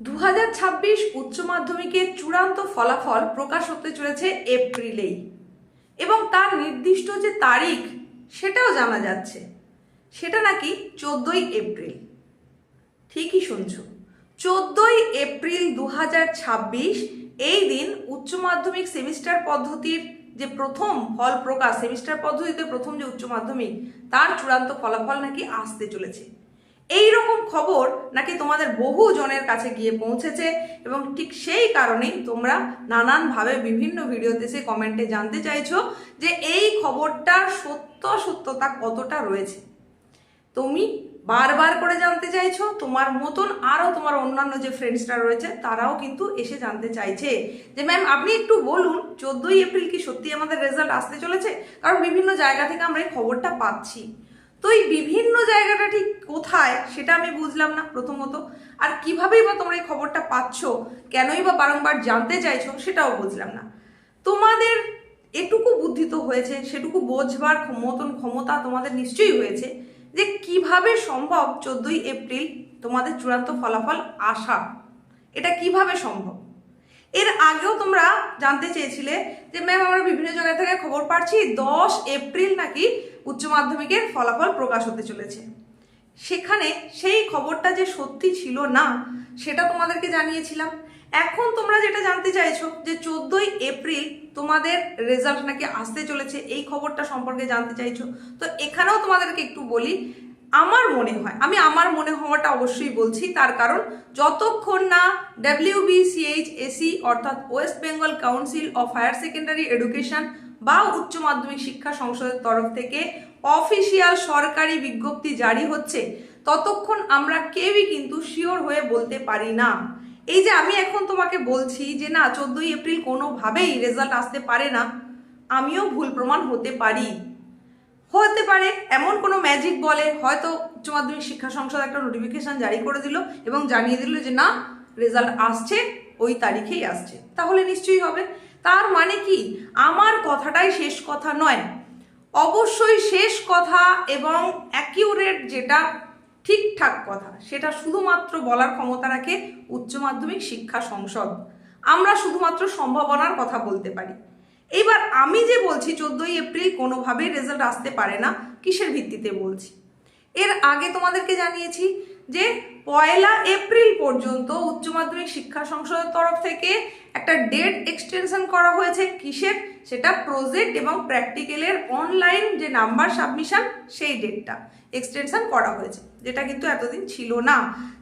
2026 উচ্চ মাধ্যমিকের চূড়ান্ত ফলাফল প্রকাশ হতে চলেছে এপ্রিলেই, এবং তার নির্দিষ্ট যে তারিখ সেটাও জানা যাচ্ছে, সেটা নাকি 14ই এপ্রিল। ঠিকই শুনছো, 14ই এপ্রিল 2026 এই দিন উচ্চ মাধ্যমিক সেমিস্টার পদ্ধতির যে প্রথম ফল প্রকাশ, সেমিস্টার পদ্ধতিতে প্রথম যে উচ্চ মাধ্যমিক তার চূড়ান্ত ফলাফল নাকি আসতে চলেছে। এই রকম খবর নাকি তোমাদের বহু জনের কাছে গিয়ে পৌঁছেছে, এবং ঠিক সেই কারণেই তোমরা নানানভাবে বিভিন্ন ভিডিওতে এসে কমেন্টে জানতে চাইছো যে এই খবরটার সত্যতা কতটা রয়েছে। তুমি বারবার করে জানতে চাইছো, তোমার মতন আরও তোমার অন্যান্য যে ফ্রেন্ডসরা রয়েছে তারাও কিন্তু এসে জানতে চাইছে যে ম্যাম আপনি একটু বলুন 14ই এপ্রিল কি সত্যি আমাদের রেজাল্ট আসতে চলেছে। কারণ বিভিন্ন জায়গা থেকে আমরা এই খবরটা পাচ্ছি, তো এই বিভিন্ন জায়গাটা ঠিক কোথায় সেটা আমি বুঝলাম না প্রথমত, আর কিভাবেই বা তোমরা এই খবরটা পাচ্ছ, কেনই বা বারংবার জানতে চাইছো সেটাও বুঝলাম না। তোমাদের এটুকু বুদ্ধি তো হয়েছে, সেটুকু বোঝবার মতন ক্ষমতা তোমাদের নিশ্চয়ই হয়েছে যে কিভাবে সম্ভব 14ই এপ্রিল তোমাদের চূড়ান্ত ফলাফল আসা, এটা কিভাবে সম্ভব। এর আগেও তোমরা জানতে চেয়েছিলে যে ম্যাম আমরা বিভিন্ন জায়গা থেকে খবর পাচ্ছি 10 এপ্রিল নাকি উচ্চ মাধ্যমিকের ফলাফল প্রকাশ হতে চলেছে। সেখানে সেই খবরটা যে সত্যি ছিল না সেটা তোমাদেরকে জানিয়েছিলাম। এখন তোমরা যেটা জানতে চাইছো যে 14ই এপ্রিল তোমাদের রেজাল্ট নাকি আসতে চলেছে, এই খবরটা সম্পর্কে জানতে চাইছো। তো এখানেও তোমাদেরকে একটু বলি, আমার মনে হয়, আমি আমার মনে হওয়াটা অবশ্যই বলছি, তার কারণ যতক্ষণ না WBCHSE অর্থাৎ West Bengal Council of Higher Secondary Education বা উচ্চ মাধ্যমিক শিক্ষা সংসদের তরফ থেকে অফিসিয়াল সরকারি বিজ্ঞপ্তি জারি হচ্ছে, ততক্ষণ আমরা কেউই কিন্তু শিওর হয়ে বলতে পারি না। এই যে আমি এখন তোমাকে বলছি যে না 14ই এপ্রিল কোনোভাবেই রেজাল্ট আসতে পারে না, আমিও ভুল প্রমাণ হতে পারি। হতে পারে এমন কোনো ম্যাজিক বলে হয়তো উচ্চ মাধ্যমিক শিক্ষা সংসদ একটা নোটিফিকেশন জারি করে দিল এবং জানিয়ে দিল যে না রেজাল্ট আসছে, ওই তারিখেই আসছে, তাহলে নিশ্চয়ই হবে। তার মানে কি আমার কথাটাই শেষ কথা নয়, অবশ্যই শেষ কথা এবং অ্যাকিউরেট যেটা ঠিকঠাক কথা সেটা শুধুমাত্র বলার ক্ষমতা রাখে উচ্চ মাধ্যমিক শিক্ষা সংসদ। আমরা শুধুমাত্র সম্ভাবনার কথা বলতে পারি। এইবার আমি যে বলছি 14ই এপ্রিল কোনোভাবেই রেজাল্ট আসতে পারে না, কিসের ভিত্তিতে বলছি? এর আগে তোমাদেরকে জানিয়েছি যে 1 এপ্রিল পর্যন্ত উচ্চ মাধ্যমিক শিক্ষা সংসদের তরফ থেকে একটা ডেট এক্সটেনশন করা হয়েছে। কিসের? সেটা প্রজেক্ট এবং প্র্যাকটিক্যালের অনলাইন যে নাম্বার সাবমিশন সেই ডেটটা এক্সটেনশন করা হয়েছে, যেটা কিন্তু এতদিন ছিল না।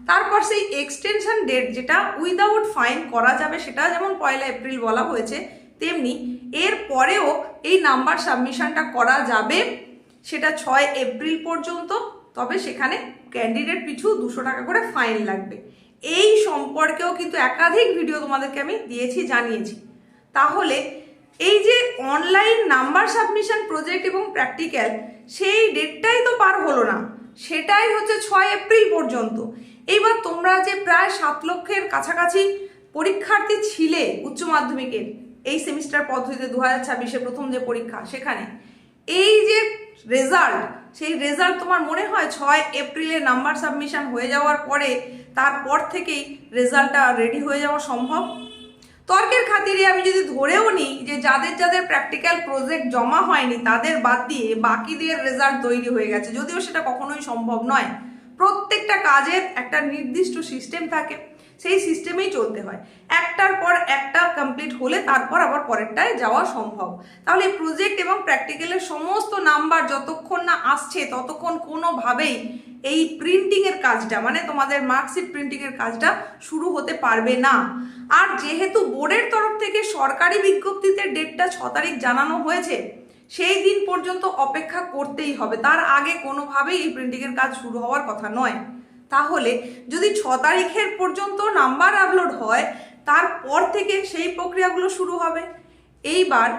তারপর সেই এক্সটেনশন ডেট যেটা উইদাউট ফাইন করা যাবে, সেটা যেমন 1 এপ্রিল বলা হয়েছে, তেমনি এর পরেও এই নাম্বার সাবমিশনটা করা যাবে, সেটা 6 এপ্রিল পর্যন্ত। তবে সেখানে ক্যান্ডিডেট পিছু 200 টাকা করে ফাইন লাগবে। এই সম্পর্কেও কিন্তু একাধিক ভিডিও তোমাদেরকে আমি দিয়েছি, জানিয়েছি। তাহলে এই যে অনলাইন নাম্বার সাবমিশন প্রজেক্ট এবং প্র্যাকটিক্যাল, সেই ডেটটাই তো পার হলো না, সেটাই হচ্ছে 6 এপ্রিল পর্যন্ত। এইবার তোমরা যে প্রায় 7 লক্ষের কাছাকাছি পরীক্ষার্থী ছিলে উচ্চ মাধ্যমিকের এই সেমিস্টার পদ্ধতিতে 2026-এ প্রথম যে পরীক্ষা, সেখানে এই যে রেজাল্ট, সেই রেজাল্ট তোমার মনে হয় 6 এপ্রিলে নাম্বার সাবমিশন হয়ে যাওয়ার পরে তারপর থেকেই রেজাল্টটা রেডি হয়ে যাওয়া সম্ভব? তর্কের খাতিরে আমি যদি ধরেও নিই যে যাদের যাদের প্র্যাকটিক্যাল প্রজেক্ট জমা হয়নি তাদের বাদ দিয়ে বাকিদের রেজাল্ট তৈরি হয়ে গেছে, যদিও সেটা কখনোই সম্ভব নয়। প্রত্যেকটা কাজের একটা নির্দিষ্ট সিস্টেম থাকে, সেই সিস্টেমেই চলতে হয়। একটার পর একটা কমপ্লিট হলে তারপর আবার পরেরটায় যাওয়া সম্ভব। তাহলে প্রজেক্ট এবং প্র্যাকটিক্যালের সমস্ত নাম্বার যতক্ষণ না আসছে ততক্ষণ কোনোভাবেই এই প্রিন্টিংয়ের কাজটা, মানে তোমাদের মার্কশিট প্রিন্টিংয়ের কাজটা শুরু হতে পারবে না। আর যেহেতু বোর্ডের তরফ থেকে সরকারি বিজ্ঞপ্তিতে ডেটটা 6 তারিখ জানানো হয়েছে, সেই দিন পর্যন্ত অপেক্ষা করতেই হবে, তার আগে কোনোভাবেই এই প্রিন্টিংয়ের কাজ শুরু হওয়ার কথা নয়। তাহলে যদি 6 তারিখের পর্যন্ত নাম্বার আপলোড হয়, তারপর থেকে সেই প্রক্রিয়াগুলো শুরু হবে। এইবার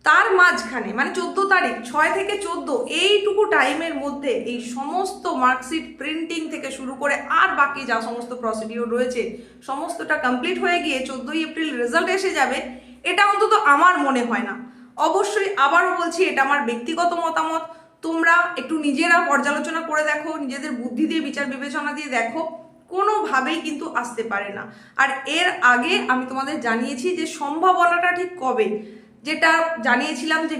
তার মাঝখানে মানে 14 তারিখ, 6 থেকে 14 এইটুকু টাইমের মধ্যে এই সমস্ত মার্কশিট প্রিন্টিং থেকে শুরু করে আর বাকি যা সমস্ত প্রসিডিওর রয়েছে সমস্তটা কমপ্লিট হয়ে গিয়ে 14ই এপ্রিল রেজাল্ট এসে যাবে, এটা অন্তত আমার মনে হয় না। অবশ্যই আবারও বলছি, এটা আমার ব্যক্তিগত মতামত, তোমরা একটু নিজেরা পর্যালোচনা করে দেখো, নিজেদের বুদ্ধি দিয়ে বিচার বিবেচনা দিয়ে দেখো কোনোভাবেই কিন্তু আসতে পারে না। আর এর আগে আমি তোমাদের জানিয়েছি যে সম্ভাবনাটা ঠিক কবে, যেটা জানিয়েছিলাম যে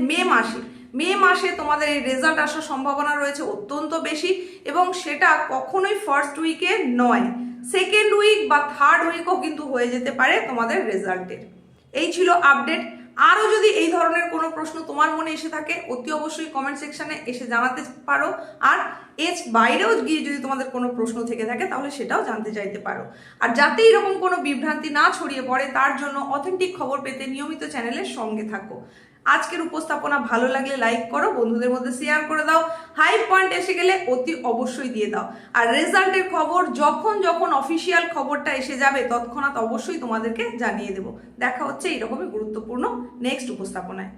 মে মাসে তোমাদের এই রেজাল্ট আসার সম্ভাবনা রয়েছে অত্যন্ত বেশি, এবং সেটা কখনোই ফার্স্ট উইকে নয়, সেকেন্ড উইক বা থার্ড উইকও কিন্তু হয়ে যেতে পারে তোমাদের রেজাল্টের। এই ছিল আপডেট। আরও যদি এই ধরনের কোনো প্রশ্ন তোমার মনে এসে থাকে অতি অবশ্যই কমেন্ট সেকশনে এসে জানাতে পারো, আর এর বাইরেও গিয়ে যদি তোমাদের কোনো প্রশ্ন থেকে থাকে তাহলে সেটাও জানতে চাইতে পারো। আর যাতে এরকম কোনো বিভ্রান্তি না ছড়িয়ে পড়ে তার জন্য অথেন্টিক খবর পেতে নিয়মিত চ্যানেলের সঙ্গে থাকো। আজকের উপস্থাপনা ভালো লাগলে লাইক করো, বন্ধুদের মধ্যে শেয়ার করে দাও, হাই পয়েন্ট এসে গেলে অতি অবশ্যই দিয়ে দাও। আর রেজাল্টের খবর যখন যখন অফিসিয়াল খবরটা এসে যাবে তৎক্ষণাৎ অবশ্যই তোমাদেরকে জানিয়ে দেবো। দেখা হচ্ছে এইরকমই গুরুত্বপূর্ণ নেক্সট উপস্থাপনায়।